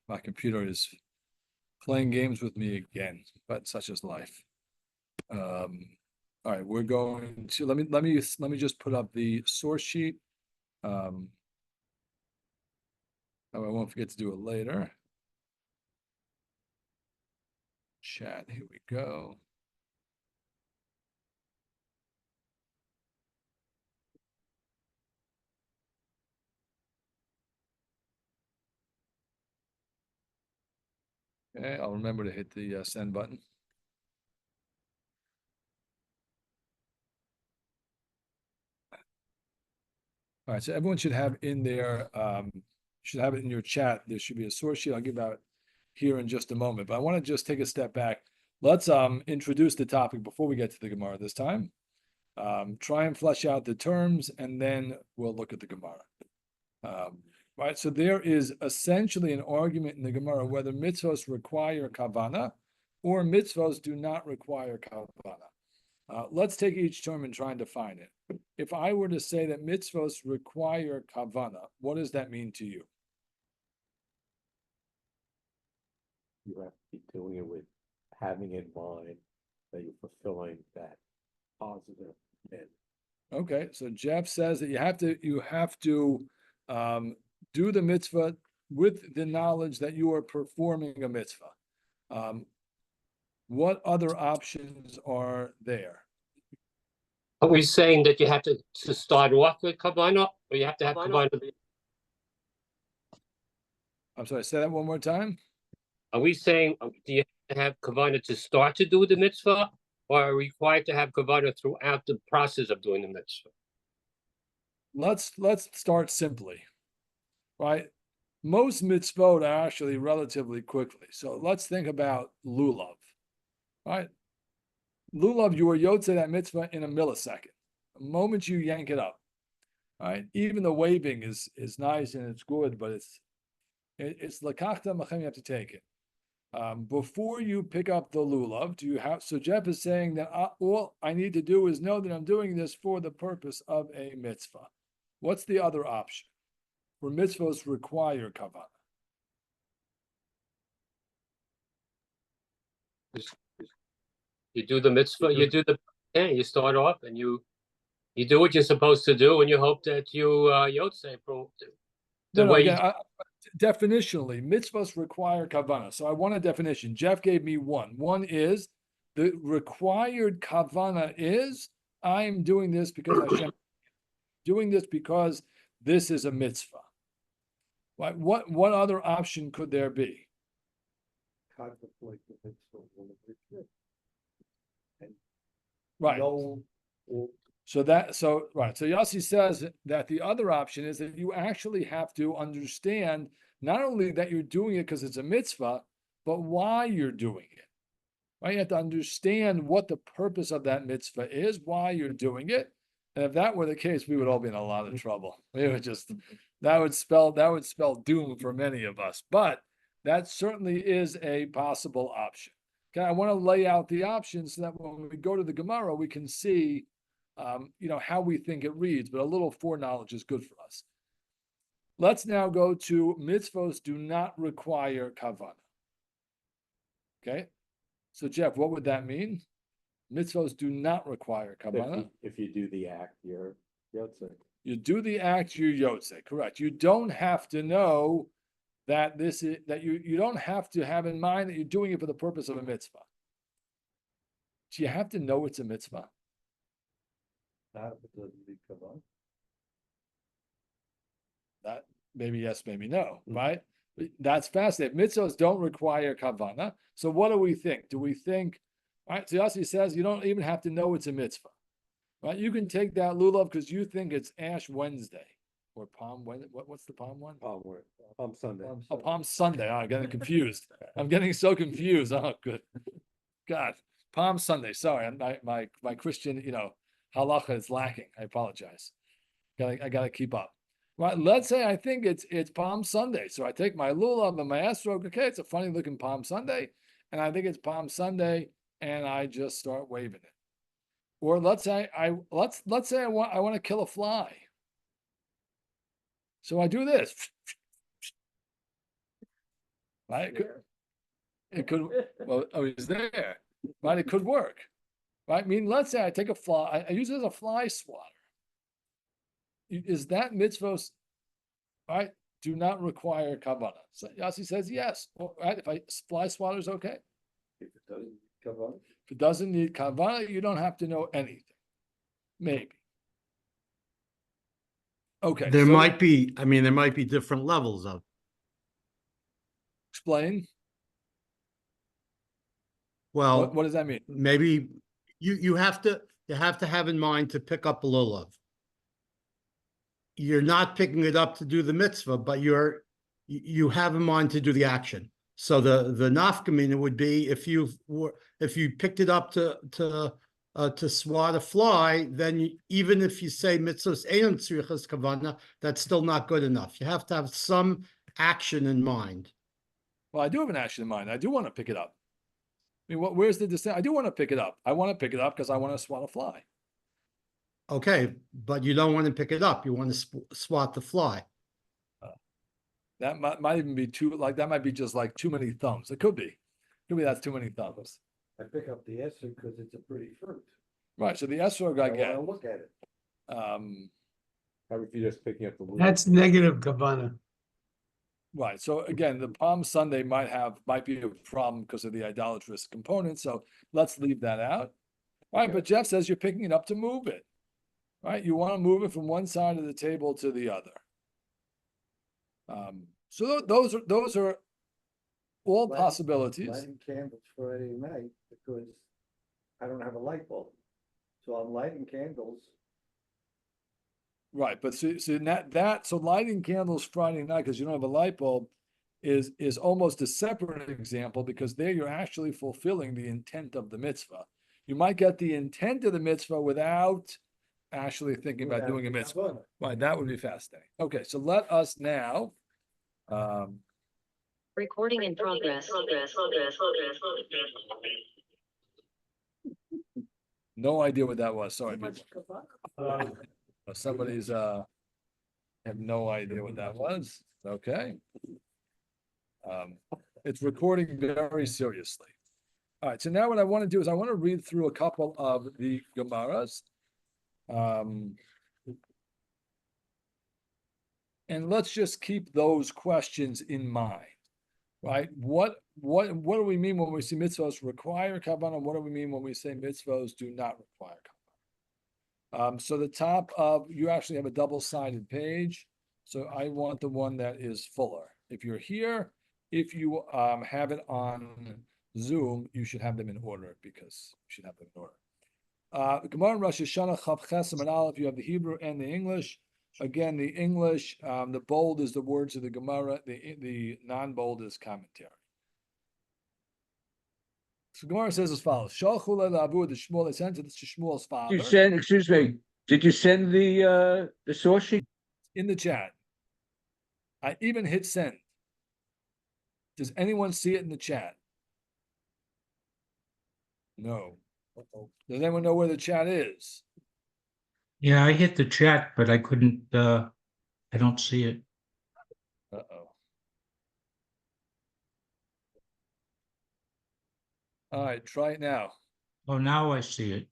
My computer is playing games with me again, but such is life. All right, we're going to let me just put up the source sheet. Oh, I won't forget to do it later. Chat, here we go. Okay, I'll remember to hit the send button. All right, so everyone should have in there, should have it in your chat. There should be a source sheet. I'll give out here in just a moment, but I want to just take a step back. Let's introduce the topic before we get to the Gemara this time. Try and flesh out the terms, and then we'll look at the Gemara. Right, so there is essentially an argument in the Gemara whether mitzvos require kavanah or mitzvos do not require kavanah. Let's take each term and try and define it. If I were to say that mitzvos require kavanah, what does that mean to you? You have to be doing it with having in mind that you're fulfilling that positive end. Okay, so Jeff says that you have to do the mitzvah with the knowledge that you are performing a mitzvah. What other options are there? Are we saying that you have to start off with Kavanah, or you have to have Kavanah? I'm sorry, say that one more time. Are we saying, do you have to have Kavanah to start to do the mitzvah, or are you required to have Kavanah throughout the process of doing the mitzvah? Let's start simply, right? Most mitzvot are actually relatively quickly. So let's think about lulav, right? Lulav, you are yotze that mitzvah in a millisecond. The moment you yank it up, right? Even the waving is nice and it's good, but it's lakachta machem, you have to take it. Before you pick up the lulav, so Jeff is saying that all I need to do is know that I'm doing this for the purpose of a mitzvah. What's the other option? Where mitzvahs require kavanah. You do the mitzvah, you start off and you do what you're supposed to do, and you hope that you yotze definitionally, mitzvahs require kavanah. So I want a definition. Jeff gave me one. One is the required kavanah is I'm doing this because Hashem doing this because this is a mitzvah. Right? What other option could there be? Contemplate the mitzvah when it is. Right. So Yossi says that the other option is that you actually have to understand not only that you're doing it because it's a mitzvah, but why you're doing it. Right? You have to understand what the purpose of that mitzvah is, why you're doing it. And if that were the case, we would all be in a lot of trouble. We would that would spell doom for many of us. But that certainly is a possible option. Okay, I want to lay out the options so that when we go to the Gemara, we can see how we think it reads, but a little foreknowledge is good for us. Let's now go to mitzvos do not require kavanah. Okay, so Jeff, what would that mean? Mitzvos do not require kavanah. If you do the act, you're yotze. You do the act, you're yotze. Correct. You don't have to know that you don't have to have in mind that you're doing it for the purpose of a mitzvah. Do you have to know it's a mitzvah? That doesn't need kavanah. That maybe yes, maybe no, right? That's fascinating. Mitzvahs don't require kavanah. So what do we think? Do we think, right? So Yossi says you don't even have to know it's a mitzvah, right? You can take that lulav because you think it's Ash Wednesday or Palm Wednesday. What's the Palm one? Palm Sunday. Oh, Palm Sunday. Oh, I'm getting confused. I'm getting so confused. Oh, good. God, Palm Sunday. Sorry, my Christian, halacha is lacking. I apologize. I gotta keep up. Right. Let's say I think it's Palm Sunday. So I take my lulav and my esrog. Okay, it's a funny looking Palm Sunday, and I think it's Palm Sunday, and I just start waving it. Or let's say I want to kill a fly. So I do this. right? It could, well, oh, he's there, right? It could work, right? I mean, let's say I take a fly, I use it as a fly swatter. Is that mitzvos, right? Do not require kavanah. So Yossi says yes, right? If fly swatter is okay. If it doesn't cover up. If it doesn't need kavanah, you don't have to know anything. Maybe. Okay. There so might be, I mean, there might be different levels of, explain. well, What does that mean? maybe you have to have in mind to pick up a lulav. You're not picking it up to do the mitzvah, but you have in mind to do the action. So the nafkamina would be if you picked it up to swat a fly, then even if you say mitzvahs ein tzrichas kavanah, that's still not good enough. You have to have some action in mind. Well, I do have an action in mind. I do want to pick it up. I mean, where's the distinction? I do want to pick it up. I want to pick it up because I want to swat a fly. Okay, but you don't want to pick it up. You want to swat the fly. That might even be that might be just like too many thumbs. It could be. That's too many thumbs. I pick up the Esser because it's a pretty fruit. Right. So the esrog I get. wanna look at it. How if you're just picking up the. That's negative Kavanah. Right. So again, the Palm Sunday might be a problem because of the idolatrous component. So let's leave that out. All right. But Jeff says you're picking it up to move it. Right. You want to move it from one side of the table to the other. So those are all possibilities. Lighting candles Friday night because I don't have a light bulb. So I'm lighting candles. Right, but so lighting candles Friday night because you don't have a light bulb is almost a separate example because there you're actually fulfilling the intent of the mitzvah. You might get the intent of the mitzvah without actually thinking about doing a mitzvah. Right, that would be fascinating. Okay, so let us now. Recording in progress. No idea what that was. Sorry, somebody's have no idea what that was. Okay. It's recording very seriously. All right, so now what I want to do is I want to read through a couple of the Gemaras. And let's just keep those questions in mind, right? What do we mean when we say mitzvahs require kavanah? What do we mean when we say mitzvahs do not require kavanah? So the top of, you actually have a double-sided page. So I want the one that is fuller. If you're here, if you have it on Zoom, you should have them in order because you should have them in order. Gemara in Rosh Hashanah, Chav Chesem and Aleph, you have the Hebrew and the English. Again, the English, the bold is the words of the Gemara, the non-bold is commentary. So Gemara says as follows: Shalchu le'avu the Shmuel, they sent to Shmuel's father. Excuse me, did you send the source sheet? In the chat. I even hit send. Does anyone see it in the chat? No. Does anyone know where the chat is? Yeah, I hit the chat, but I couldn't, I don't see it. Uh-oh. All right, try it now. Oh, now I see it.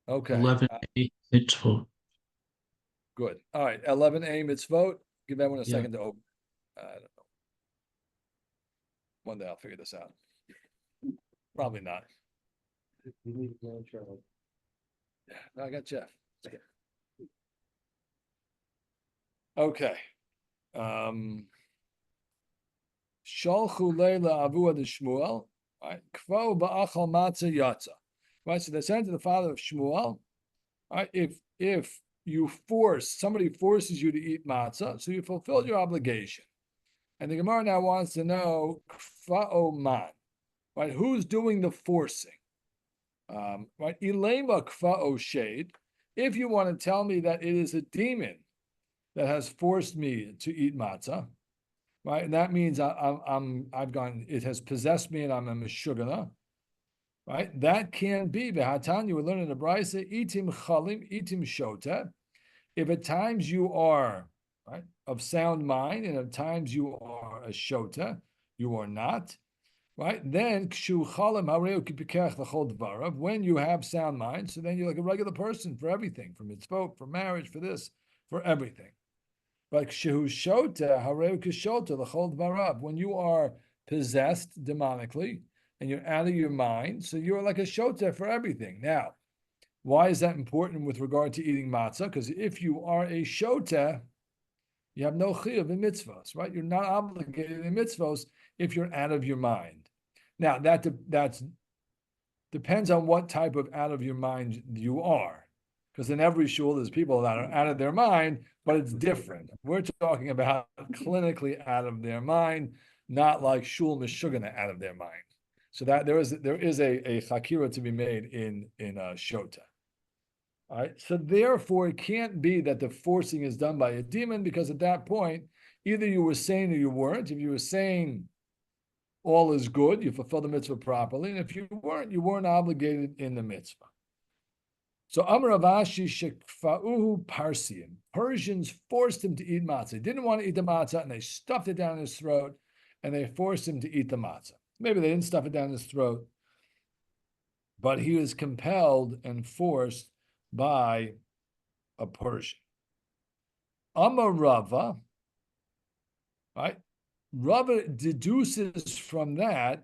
Okay. 11A, it's full. Good. All right, 11A mitzvot. Give that one a Yeah. second to open. I don't know. One day I'll figure this out. Probably not. You need to go, Charlie. Yeah, no, I got Jeff. Okay. Shalchu leila avua de Shmuel. Right. Kvo ba'achal matzah yatza. Right. So they sent to the father of Shmuel. Right. If somebody forces you to eat matzah, so you fulfilled your obligation. And the Gemara now wants to know kfa'o man. Right. Who's doing the forcing? Right, Ilema kfa'o shade. If you want to tell me that it is a demon that has forced me to eat matzah, right, and that means it has possessed me and I'm a meshugana, right? That can be v'hatan. You would learn in the Brisa, itim chalim, itim shota. If at times you are right of sound mind, and at times you are a shota, you are not. Right? Then when you have sound mind, so then you're like a regular person for everything, for mitzvot, for marriage, for this, for everything. But when you are possessed demonically and you're out of your mind, so you're like a shota for everything. Now, why is that important with regard to eating matzah? Because if you are a shota, you have no chiyuv in mitzvos, right? You're not obligated in mitzvos if you're out of your mind. Now, that depends on what type of out of your mind you are. Because in every shul, there's people that are out of their mind, but it's different. We're talking about clinically out of their mind, not like shul mishugana out of their mind. So that there is a chakira to be made in shota. All right. So therefore, it can't be that the forcing is done by a demon, because at that point, either you were sane or you weren't. If you were sane, all is good. You fulfill the mitzvah properly, and if you weren't obligated in the mitzvah. So Amar Avashi shekfa'uhu Parsian. Persians forced him to eat matzah. He didn't want to eat the matzah, and they stuffed it down his throat, and they forced him to eat the matzah. Maybe they didn't stuff it down his throat, but he was compelled and forced by a Persian. Amar Rava, right? Rava deduces from that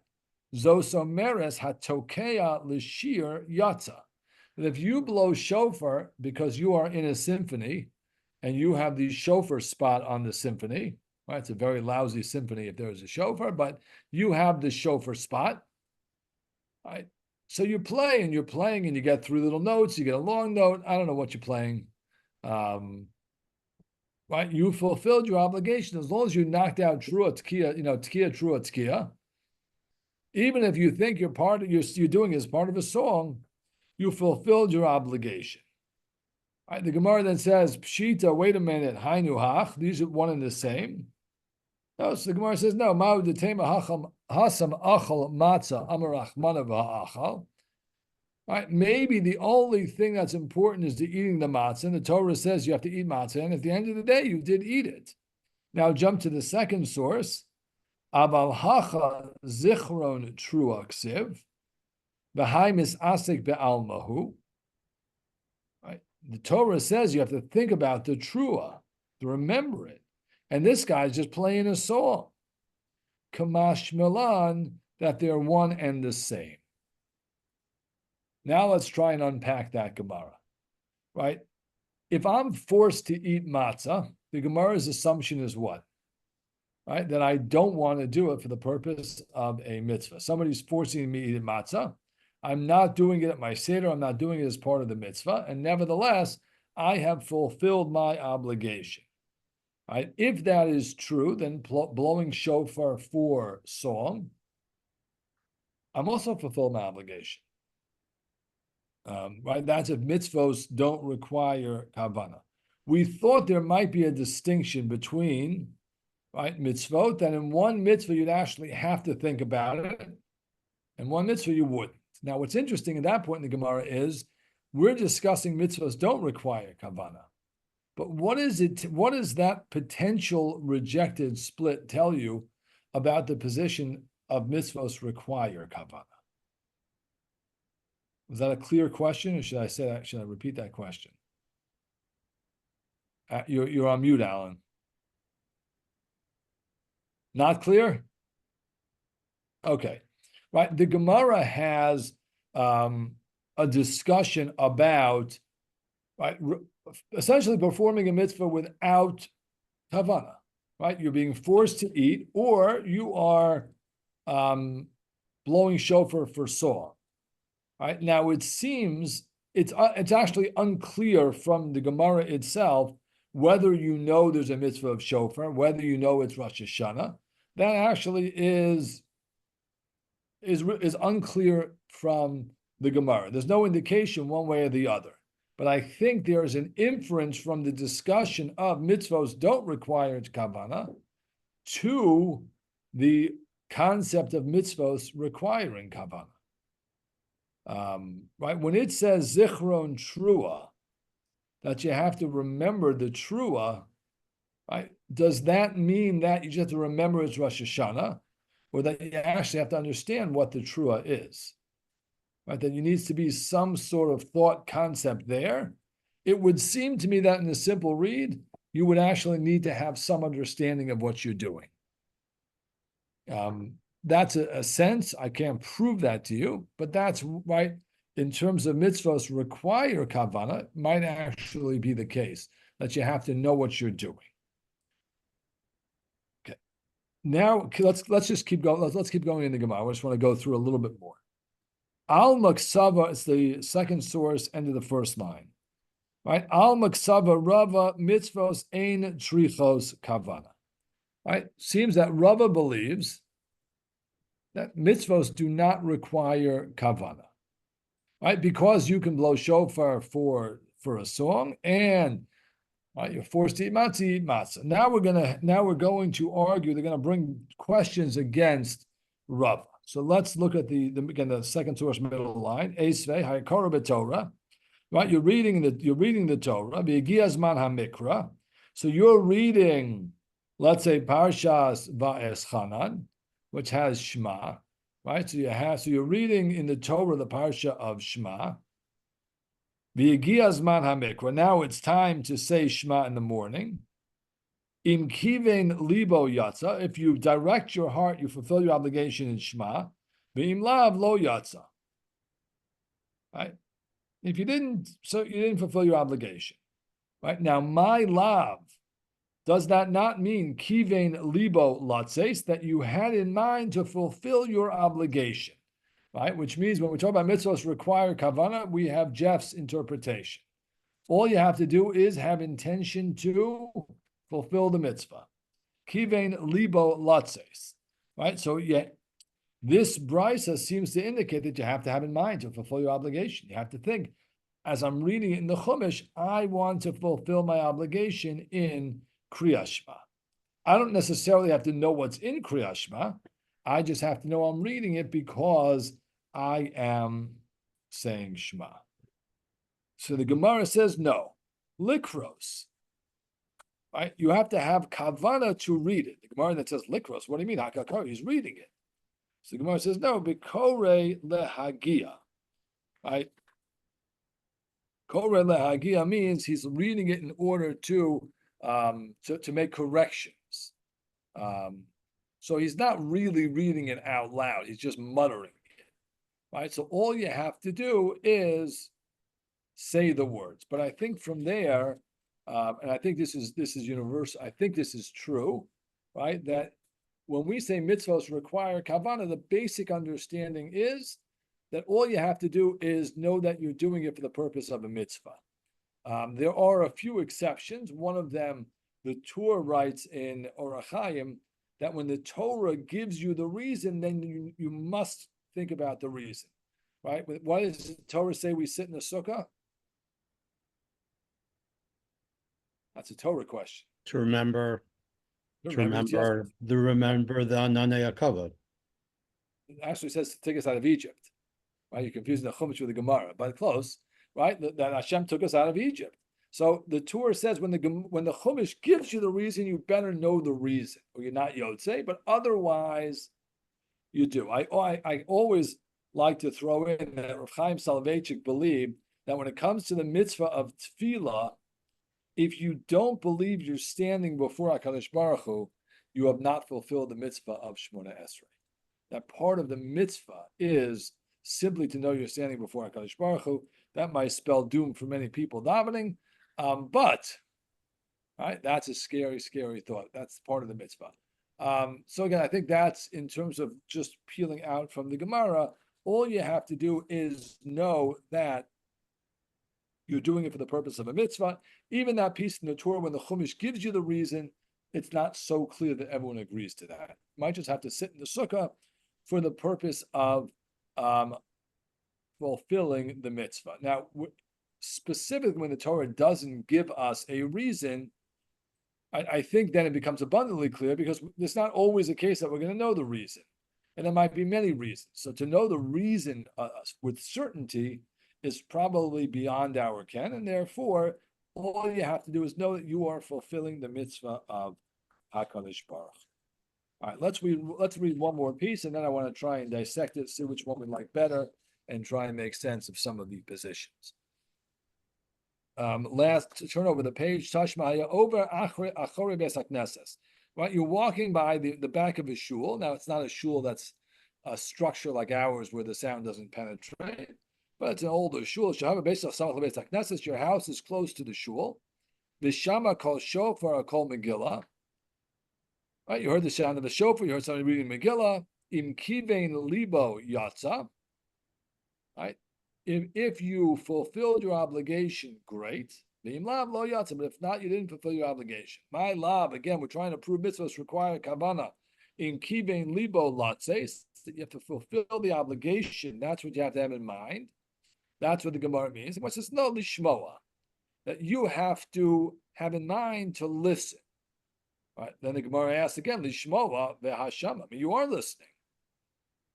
Zosomeres hatokea l'shir yatza. That if you blow shofar because you are in a symphony and you have the shofar spot on the symphony, right? It's a very lousy symphony if there is a shofar, but you have the shofar spot, right? So you play and you get three little notes, you get a long note. I don't know what you're playing. Right? You fulfilled your obligation as long as you knocked out trua tkiya, tkiya, trua tkiya. Even if you think you're doing as part of a song, you fulfilled your obligation. Right? The Gemara then says, Pshita, wait a minute, Hainu hach, these are one and the same. No, so the Gemara says, no, Ma'u detema hasam achal matzah amarach manava. Right? Maybe the only thing that's important is the eating the matzah. And the Torah says you have to eat matzah, and at the end of the day, you did eat it. Now jump to the second source. Aval hacha zichron trua ksiv, v'hai misasik be'almahu. Right? The Torah says you have to think about the trua, to remember it. And this guy's just playing a song. Kamash Milan, that they're one and the same. Now let's try and unpack that Gemara, right? If I'm forced to eat matzah, the Gemara's assumption is what? Right? That I don't want to do it for the purpose of a mitzvah. Somebody's forcing me to eat matzah. I'm not doing it at my seder. I'm not doing it as part of the mitzvah. And nevertheless, I have fulfilled my obligation. Right? If that is true, then blowing shofar for song, I'm also fulfilled my obligation. Right? That's if mitzvos don't require kavanah. We thought there might be a distinction between, right, mitzvot, that in one mitzvah you'd actually have to think about it, and one mitzvah you wouldn't. Now, what's interesting at that point in the Gemara is we're discussing mitzvos don't require kavanah. But what is that potential rejected split tell you about the position of mitzvos require kavanah? Was that a clear question, or should I repeat that question? You're on mute, Alan. Not clear? Okay. Right. The Gemara has a discussion about, right, essentially performing a mitzvah without kavanah. Right? You're being forced to eat, or you are blowing shofar for song. Right? Now it seems it's actually unclear from the Gemara itself whether you know there's a mitzvah of shofar, whether you know it's Rosh Hashanah. That actually is unclear from the Gemara. There's no indication one way or the other. But I think there is an inference from the discussion of mitzvos don't require kavanah to the concept of mitzvos requiring kavanah. Right? When it says zichron trua, that you have to remember the trua, right? does that mean that you just have to remember it's Rosh Hashanah, or that you actually have to understand what the Trua is? Right, that there needs to be some sort of thought concept there. It would seem to me that in a simple read, you would actually need to have some understanding of what you're doing. That's a sense. I can't prove that to you, but that's right. In terms of mitzvos require kavanah, it might actually be the case that you have to know what you're doing. Okay. Now let's just keep going. Let's keep going in the Gemara. I just want to go through a little bit more. Al Maksava is the second source, end of the first line. Right? Al Maksava Rava mitzvos ein trichos kavanah. Right? Seems that Rava believes that mitzvos do not require kavanah. Right? Because you can blow shofar for a song, and right, you're forced to eat matzah. Now we're going to argue. They're going to bring questions against Rava. So let's look at the second source middle line. Esvei hayakara b'Torah. Right, you're reading the Torah. V'yigiyazman hamikra. So you're reading, let's say, Parshas Va'eschanan, which has Shema. Right, so you're reading in the Torah the parsha of Shema. V'yigiyazman hamikra. Now it's time to say Shema in the morning. Im kiven libo yatsa, if you direct your heart, you fulfill your obligation in Shema. V'im lav lo yatsa. Right? If you didn't, so you didn't fulfill your obligation. Right? Now, my lav, does that not mean kiven libo latzes, that you had in mind to fulfill your obligation? Right? Which means when we talk about mitzvahs require kavanah, we have Jeff's interpretation. All you have to do is have intention to fulfill the mitzvah. Kivein libo latzes. Right? So yeah, this brisa seems to indicate that you have to have in mind to fulfill your obligation. You have to think, as I'm reading it in the Chumash, I want to fulfill my obligation in Kriyas Shema. I don't necessarily have to know what's in Kriyas Shema. I just have to know I'm reading it because I am saying Shema. So the Gemara says no. Likros. Right? You have to have kavanah to read it. The Gemara that says likros, what do you mean? Hakakar, he's reading it. So the Gemara says no, bikore lehagia. Right? Kore lehagia means he's reading it in order to make corrections. So he's not really reading it out loud. He's just muttering it. Right? So all you have to do is say the words. But I think from there, and I think this is universal. I think this is true, right? That when we say mitzvahs require kavanah, the basic understanding is that all you have to do is know that you're doing it for the purpose of a mitzvah. There are a few exceptions. One of them, the Torah writes in Orach Chaim that when the Torah gives you the reason, then you must think about the reason, right? Why does the Torah say we sit in the sukkah? That's a Torah question. To remember the Ananei HaKavod. It actually says to take us out of Egypt, right? You're confusing the Chumash with the Gemara, but close, right? That Hashem took us out of Egypt. So the Torah says when the Chumash gives you the reason, you better know the reason, or you're not Yotzei, but otherwise you do. I always like to throw in that Rav Chaim Soloveitchik believed that when it comes to the mitzvah of tefillah, if you don't believe you're standing before HaKadosh Baruch Hu, you have not fulfilled the mitzvah of Shmona Esrei. That part of the mitzvah is simply to know you're standing before HaKadosh Baruch Hu. That might spell doom for many people davening, but right, that's a scary, scary thought. That's part of the mitzvah. So again, I think that's in terms of just peeling out from the Gemara. All you have to do is know that you're doing it for the purpose of a mitzvah. Even that piece in the Torah, when the Chumash gives you the reason, it's not so clear that everyone agrees to that. You might just have to sit in the sukkah for the purpose of fulfilling the mitzvah. Now, specifically when the Torah doesn't give us a reason, I think then it becomes abundantly clear, because it's not always the case that we're going to know the reason. And there might be many reasons. So to know the reason with certainty is probably beyond our ken, and therefore all you have to do is know that you are fulfilling the mitzvah of HaKadosh Baruch. All right, let's read one more piece, and then I want to try and dissect it, see which one we like better, and try and make sense of some of the positions. Last, turn over the page. Tashma over achore beis hakneses. Right, you're walking by the back of a shul. Now, it's not a shul that's a structure like ours where the sound doesn't penetrate, but it's an older shul. Your house is close to the shul. Vishama kol shofar kol megillah. Right, you heard the sound of the shofar. You heard somebody reading Megillah. Im kivein libo yatsa. Right, if you fulfilled your obligation, great. But if not, you didn't fulfill your obligation. My lab, again, we're trying to prove mitzvahs require kavanah. In kivein libo latses, that you have to fulfill the obligation. That's what you have to have in mind. That's what the Gemara means. The Gemara says, no, lishmoa, that you have to have in mind to listen. Right? Then the Gemara asks again, lishmoa v'hashama. I mean, you are listening.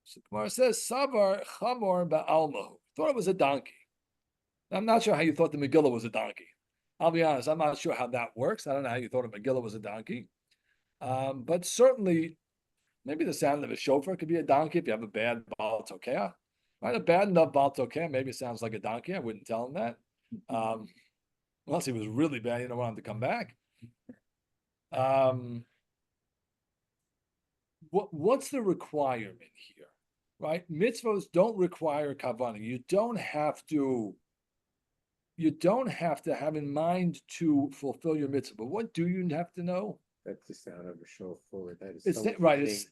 So the Gemara says, savar chamor ba'almahu. Thought it was a donkey. I'm not sure how you thought the Megillah was a donkey. I'll be honest, I'm not sure how that works. I don't know how you thought a Megillah was a donkey. But certainly, maybe the sound of a shofar could be a donkey if you have a bad Baal Tokea. Right? A bad enough Baal Tokea, maybe it sounds like a donkey. I wouldn't tell him that. Unless he was really bad, you don't want him to come back. What's the requirement here? Right? Mitzvahs don't require kavanah. You don't have to have in mind to fulfill your mitzvah. But what do you have to know? That's the sound of a shofar. That is It's right.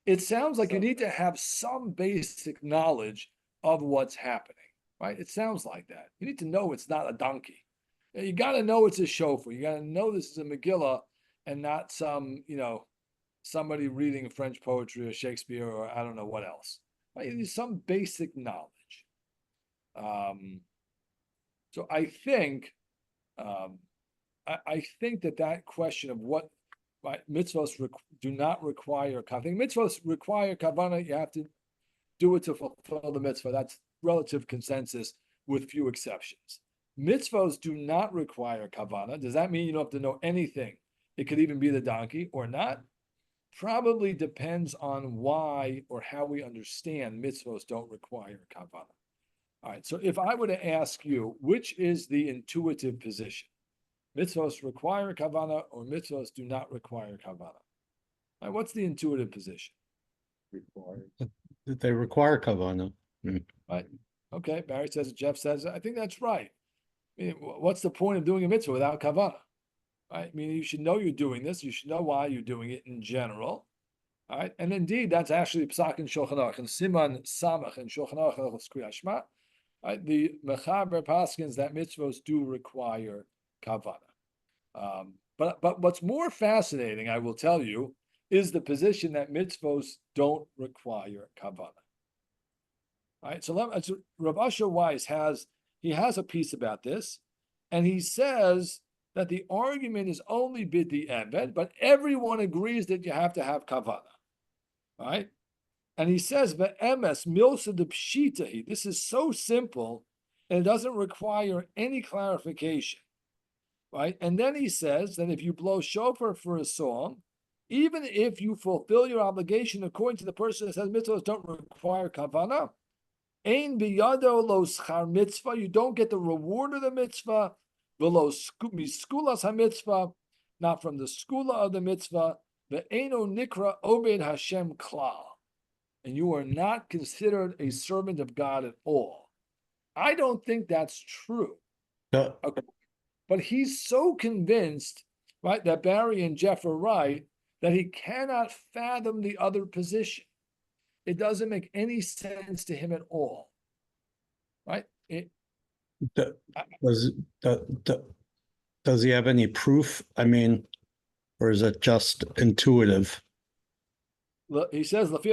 It sounds like you need to have some basic knowledge of what's happening. Right? It sounds like that. You need to know it's not a donkey. You got to know it's a shofar. You got to know this is a Megillah and not some, somebody reading French poetry or Shakespeare or I don't know what else. Right? You need some basic knowledge. So I think that question of what mitzvahs do not require. I think mitzvahs require kavanah. You have to do it to fulfill the mitzvah. That's relative consensus with few exceptions. Mitzvahs do not require kavanah. Does that mean you don't have to know anything? It could even be the donkey or not. Probably depends on why or how we understand mitzvahs don't require kavanah. All right, so if I were to ask you, which is the intuitive position? Mitzvahs require kavanah or mitzvahs do not require kavanah? All right, what's the intuitive position? required. That they require kavanah. Right. Okay, Barry says it, Jeff says it. I think that's right. I mean, what's the point of doing a mitzvah without kavanah? Right? I mean, you should know you're doing this. You should know why you're doing it in general. All right, and indeed, that's actually Psak and Shulchan Aruch and Siman Samach and Shulchan Aruch Kriyas Shema. Right? The Mechaber Paskins that mitzvahs do require kavanah. But what's more fascinating, I will tell you, is the position that mitzvahs don't require kavanah. All right, so Rav Asher Weiss has a piece about this, and he says that the argument is only bidi eved, but everyone agrees that you have to have kavanah. Right? And he says, "Ve'emes milsa de pshitahi." This is so simple, and it doesn't require any clarification. Right? And then he says that if you blow shofar for a song, even if you fulfill your obligation according to the person that says mitzvahs don't require kavanah, ein biyado lo schar mitzvah, you don't get the reward of the mitzvah, v'lo miskulas ha-mitzvah, not from the skula of the mitzvah, ve'eno nikra obed Hashem klal, and you are not considered a servant of God at all. I don't think that's true. Okay. But he's so convinced, right, that Barry and Jeff are right, that he cannot fathom the other position. It doesn't make any sense to him at all. Right? Does he have any proof? I mean, or is it just intuitive? He says, it's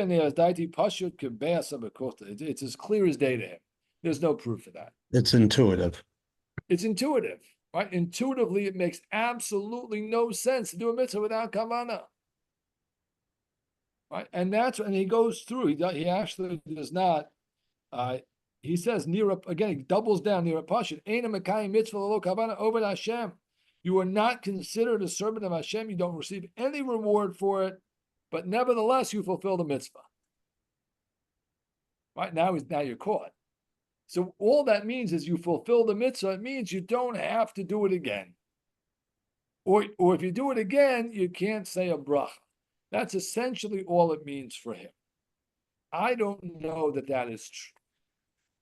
as clear as day to him. There's no proof for that. It's intuitive. It's intuitive, right? Intuitively, it makes absolutely no sense to do a mitzvah without kavanah. Right? And he goes through, he actually does not, he says, again, he doubles down, Nira Pashut, Eina Mekayim Mitzvah Lo Kavanah Obed Hashem. You are not considered a servant of Hashem. You don't receive any reward for it, but nevertheless, you fulfill the mitzvah. Right now you're caught. So all that means is you fulfill the mitzvah. It means you don't have to do it again. Or if you do it again, you can't say a bracha. That's essentially all it means for him. I don't know that that is true.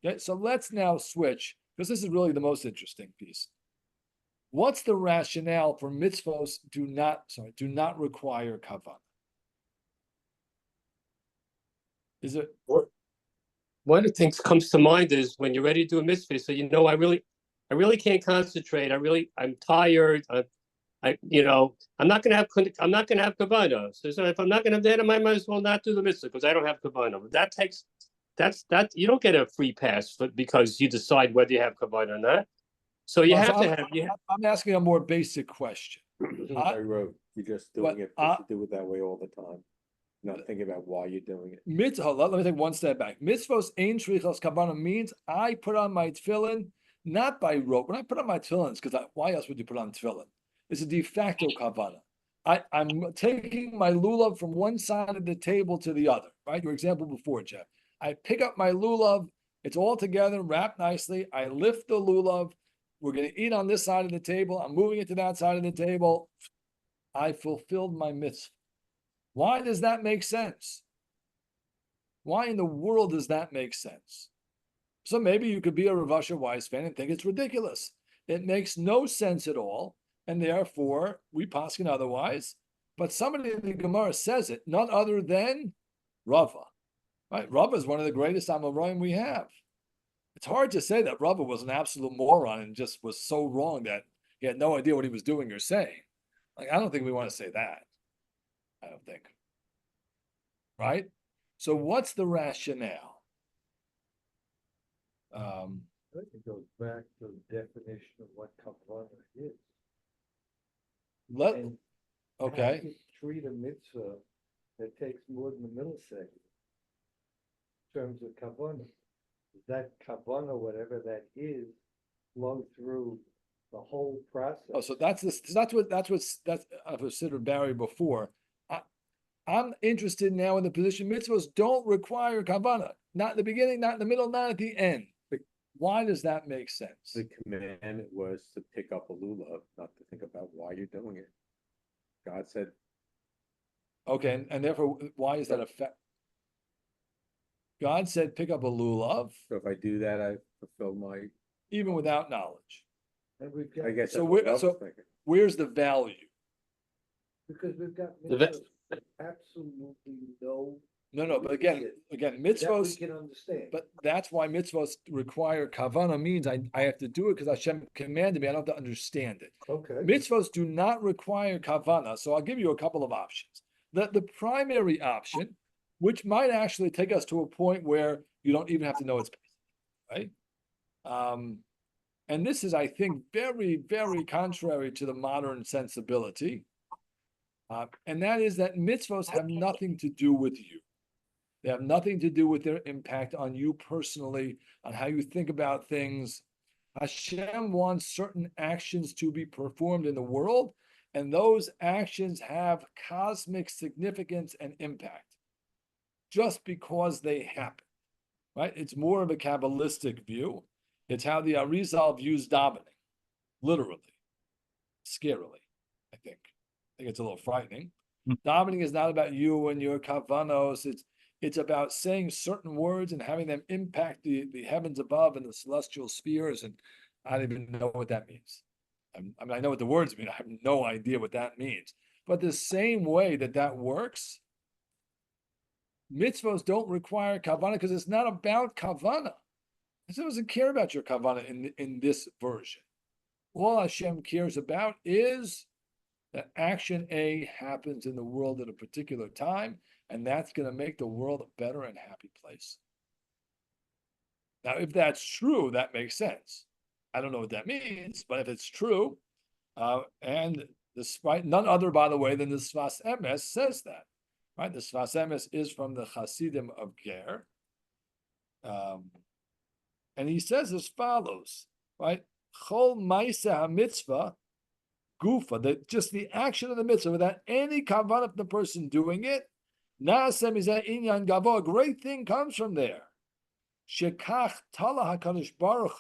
Okay, so let's now switch, because this is really the most interesting piece. What's the rationale for mitzvos do not require kavanah? Is it? One of the things comes to mind is when you're ready to do a mitzvah, so I really can't concentrate. I'm tired. I'm not gonna have kavanah. So if I'm not gonna have that, I might as well not do the mitzvah because I don't have kavanah. But that you don't get a free pass because you decide whether you have kavanah or not. So you have to have. I'm asking a more basic question. I wrote, you're just doing it because you do it that way all the time. Not thinking about why you're doing it. Let me take one step back. Mitzvos ein shrichos kavanah means I put on my tefillin not by rote. When I put on my tefillin, it's because why else would you put on tefillin? It's a de facto kavanah. I'm taking my lulav from one side of the table to the other. Right, your example before, Jeff. I pick up my lulav. It's all together, wrapped nicely. I lift the lulav. We're going to eat on this side of the table. I'm moving it to that side of the table. I fulfilled my mitzvah. Why does that make sense? Why in the world does that make sense? So maybe you could be a Rav Asher Weiss fan and think it's ridiculous. It makes no sense at all, and therefore we paskin otherwise. But somebody in the Gemara says it, none other than Rava. Right? Rava is one of the greatest Amoraim we have. It's hard to say that Rava was an absolute moron and just was so wrong that he had no idea what he was doing or saying. Like, I don't think we want to say that. I don't think. Right? So what's the rationale? I think it goes back to the definition of what kavanah is. And Okay. how you treat a mitzvah that takes more than a millisecond in terms of kavanah. That kavanah, whatever that is, flow through the whole process. Oh, so that's I've considered Barry before. I'm interested now in the position mitzvahs don't require kavanah. Not in the beginning, not in the middle, not at the end. Why does that make sense? The command was to pick up a lulav, not to think about why you're doing it. God said. Okay, and therefore, why is that effect? God said, pick up a lulav. So if I do that, I fulfill my. Even without knowledge. And we've got, I guess. So that's what I was thinking. where's the value? because we've got The mitzvahs with absolutely no. No, but again, that we mitzvos, can understand. but that's why mitzvos require kavanah means I have to do it because Hashem commanded me. I don't have to understand it. Okay. Mitzvos do not require kavanah, so I'll give you a couple of options. The primary option, which might actually take us to a point where you don't even have to know it's right. And this is, I think, very, very contrary to the modern sensibility. And that is that mitzvos have nothing to do with you. They have nothing to do with their impact on you personally, on how you think about things. Hashem wants certain actions to be performed in the world, and those actions have cosmic significance and impact just because they happen, right? It's more of a Kabbalistic view. It's how the Arizal views davening, literally, scarily, I think. I think it's a little frightening. Davening is not about you and your kavanos. It's about saying certain words and having them impact the heavens above and the celestial spheres. And I don't even know what that means. I mean, I know what the words mean. I have no idea what that means. But the same way that works, mitzvos don't require kavanah because it's not about kavanah. Hashem doesn't care about your kavanah in this version. All Hashem cares about is that action A happens in the world at a particular time, and that's going to make the world a better and happy place. Now, if that's true, that makes sense. I don't know what that means, but if it's true, and despite none other, by the way, than the Sfas Emes says that, right? The Sfas Emes is from the Hasidim of Ger, and he says as follows, right? Chol Maaseh HaMitzvah gufa, that just the action of the mitzvah without any kavanah of the person doing it, naaseh mizeh inyan gavo, a great thing comes from there. Shekach tala hakadosh baruch,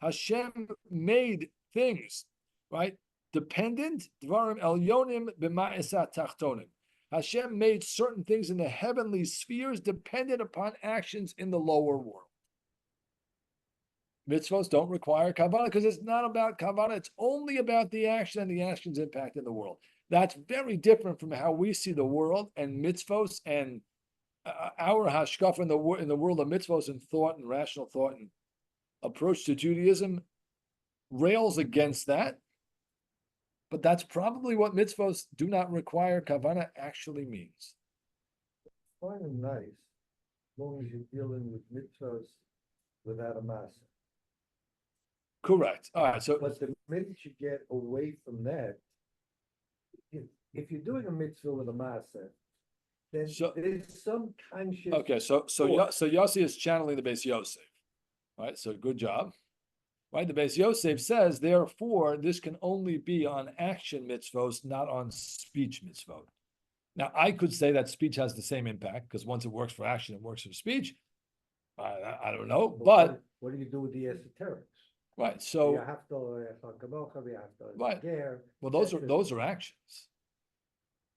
Hashem made things, right? Dependent, dvarim elyonim b'ma'asat tachtonim. Hashem made certain things in the heavenly spheres dependent upon actions in the lower world. Mitzvahs don't require kavanah because it's not about kavanah. It's only about the action and the action's impact in the world. That's very different from how we see the world, and mitzvahs and our hashkafa in the world of mitzvahs and thought and rational thought and approach to Judaism rails against that. But that's probably what mitzvahs do not require kavanah actually means. Fine and nice, as long as you're dealing with mitzvahs without a masa. Correct. All right. So, But the minute you get away from that, if you're doing a mitzvah with a masa, then there's some conscious. okay. So Yossi is channeling the Beis Yosef. Right. So good job. Right. The Beis Yosef says, therefore, this can only be on action mitzvos, not on speech mitzvot. Now, I could say that speech has the same impact because once it works for action, it works for speech. I don't know, but What do you do with the esoterics? right. So You have to, Right. Well, those are actions.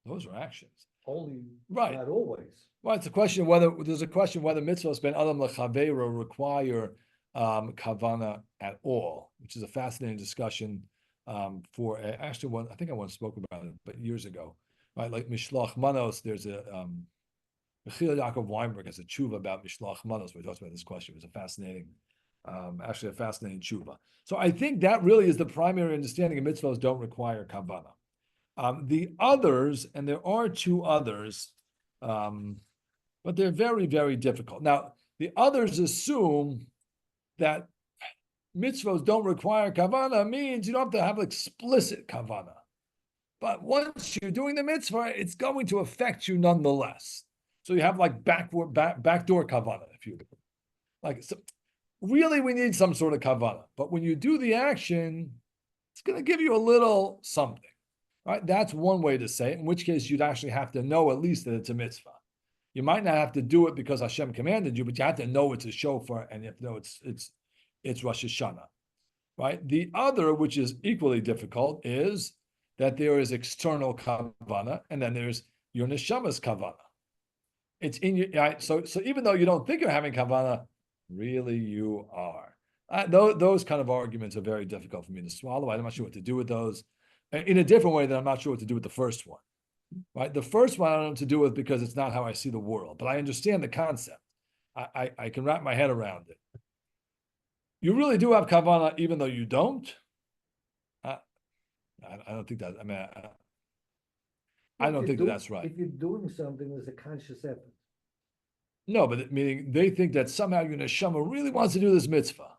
Those are actions. only, Right. not always. Well, it's a question whether mitzvahs ben adam lechavero require kavanah at all, which is a fascinating discussion for actually one. I think I once spoke about it, but years ago, right? Like mishloach manos. There's a Michiel Yaakov Weinberg has a tshuva about mishloach manos, where he talks about this question. It was a fascinating, actually a fascinating tshuva. So I think that really is the primary understanding of mitzvahs don't require kavanah. The others, and there are two others, but they're very, very difficult. Now, the others assume that mitzvahs don't require kavanah means you don't have to have explicit kavanah. But once you're doing the mitzvah, it's going to affect you nonetheless. So you have like backdoor kavanah, if you will. Like, so really, we need some sort of kavanah. But when you do the action, it's going to give you a little something. Right? That's one way to say it, in which case you'd actually have to know at least that it's a mitzvah. You might not have to do it because Hashem commanded you, but you have to know it's a shofar and you have to know it's Rosh Hashanah. Right? The other, which is equally difficult, is that there is external kavanah and then there's your neshama's kavanah. It's in your right. So even though you don't think you're having kavanah, really you are. Those kind of arguments are very difficult for me to swallow. I'm not sure what to do with those. In a different way than I'm not sure what to do with the first one, right? The first one I don't know what to do with because it's not how I see the world, but I understand the concept. I can wrap my head around it. You really do have kavanah, even though you don't. I don't think that. I mean, I don't think that's right. If you're doing something, there's a conscious effort. No, but meaning they think that somehow your neshama really wants to do this mitzvah.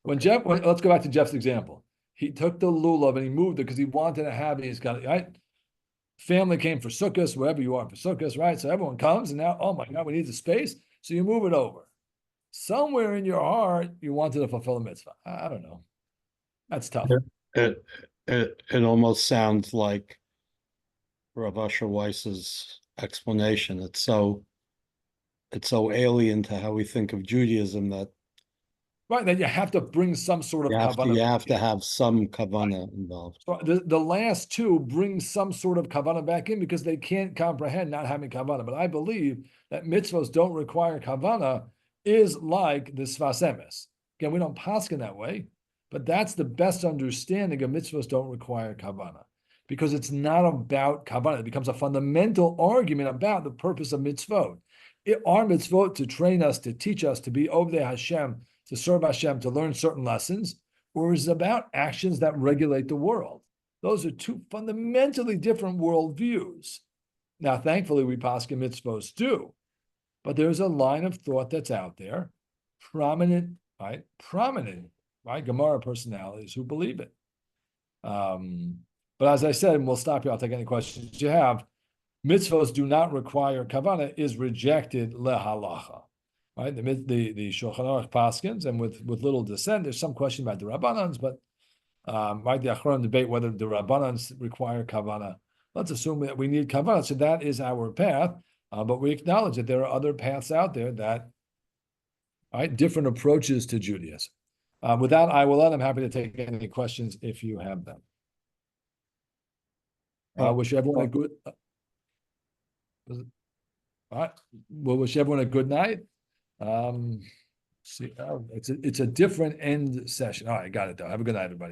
Let's go back to Jeff's example. He took the lulav and he moved it because he wanted to have it. He's got it, right? Family came for sukkahs, wherever you are for sukkahs, right? So everyone comes and now, oh my God, we need the space. So you move it over. Somewhere in your heart, you wanted to fulfill a mitzvah. I don't know. That's tough. It almost sounds like Rav Asher Weiss's explanation. It's so alien to how we think of Judaism that Right, then you have to bring some sort of kavanah. You have to have some kavanah involved. So the last two bring some sort of kavanah back in because they can't comprehend not having kavanah. But I believe that mitzvahs don't require kavanah is like the sfas emes. Again, we don't paskin that way, but that's the best understanding of mitzvahs don't require kavanah because it's not about kavanah. It becomes a fundamental argument about the purpose of mitzvot. Our mitzvot to train us, to teach us, to be Ovdei Hashem, to serve Hashem, to learn certain lessons, or is it about actions that regulate the world? Those are two fundamentally different worldviews. Now, thankfully, we paskin mitzvos too, but there's a line of thought that's out there, prominent, right, Gemara personalities who believe it. But as I said, and we'll stop here, I'll take any questions you have, mitzvos do not require kavanah is rejected lehalacha. Right, the Shulchan Aruch paskins, and with little dissent, there's some question about the Rabbanans, but Right, the Achronim debate whether the Rabbanans require Kavanah. Let's assume that we need Kavanah, so that is our path. But we acknowledge that there are other paths out there that, right, different approaches to Judaism. With that, I'm happy to take any questions if you have them. Wish everyone a good. All right, we'll wish everyone a good night. See, it's a different end session. All right, got it though. Have a good night, everybody.